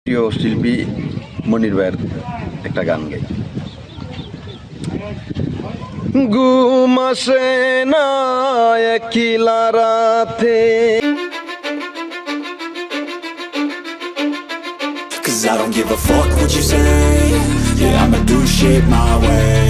প্রিয় শিল্পী মনির ভাইয়ের একটা গান গাই। ঘুম আসে না একলা রাতে, Cause I don't give a fuck what you say. Yeah, I'ma do shit my way.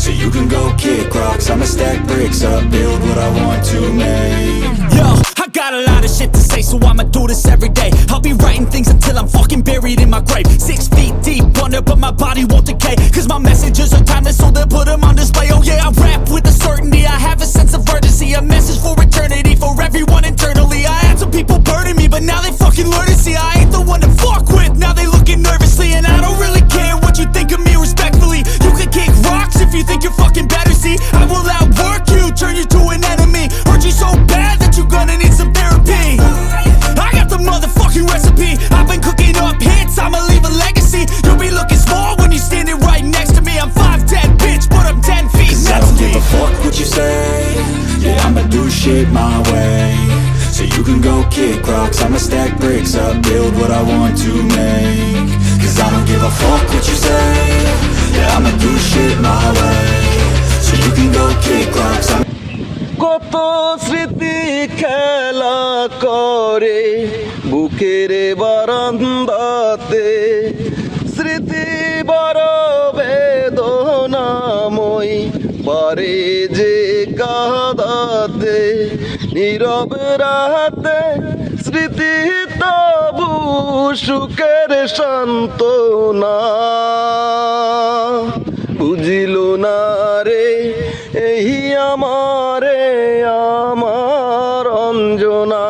So you can go kick rocks, I'ma stack bricks up, build what I want to make. Yo, I got a lot of shit to say, so I'ma do this every day. I'll be writing things until I'm fucking buried in my grave. 6 feet deep under, but my body won't decay. Cause my messages are timeless, so they'll put them on display. Oh yeah, I rap with a certainty, I have a sense of urgency. A message for eternity, for everyone internally. I had some people burning me, but now they fucking learn to see I ain't the one to fuck with, now they looking nervously. And I don't really care what you think of me respectfully. You can kick rocks if you think you're fucking better, see I will outwork you, turn you to an enemy. Hurt you so bad that you're gonna need some therapy. I got the motherfucking recipe, I've been cooking up hits, I'ma leave a legacy. You'll be looking small when you're standing right next to me. I'm 5'10", bitch, but I'm 10 feet next to me. I don't give a fuck what you say. Yeah, I'ma do shit my way. So you can go kick rocks, I'ma stack bricks up, build what I want to make. Cause I don't give a fuck what you say. Yeah, I'ma do shit my way. So you can go kick rocks, কত স্মৃতি খেলা করে বুকের বারান্দাতে, স্মৃতি বড় বেদনাময় পারে যে কাঁদাতে। নীরব রাতে স্মৃতি তবু সুখের সান্ত্বনা, বুঝিল না রে এই আমার অঞ্জনা,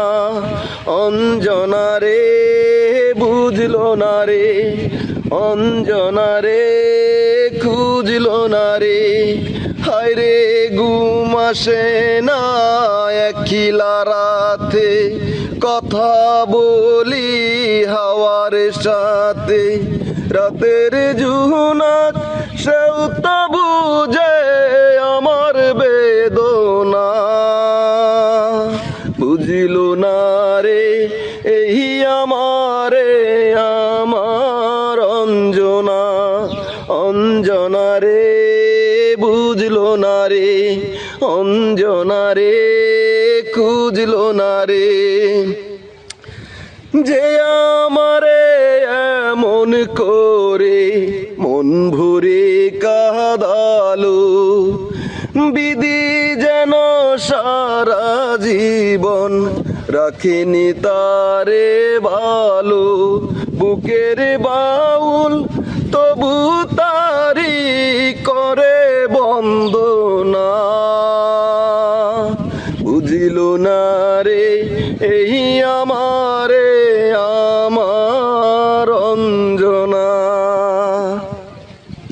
অঞ্জনা রে বুঝল না রে, অঞ্জনা রে খুঁজল না রে। হায় রে ঘুম আসে না একলা রাতে, কথা বলি হাওয়ার সাথে। রাতের জুনাক সেও তো বুঝে আমার বেদনা, বুঝিল না রে এই আমার অঞ্জনা, অঞ্জনা রে বুঝল না রে, অঞ্জনা রে খুঁজল না রে। যে আমারে এমন করে মন ভরে কাঁদালো, বিধি যেন সারা জীবন রাখেনি তারে ভালো। বুকের বাউল তবু তারি করে বন্দনা, বুঝিল না রে এই আমারে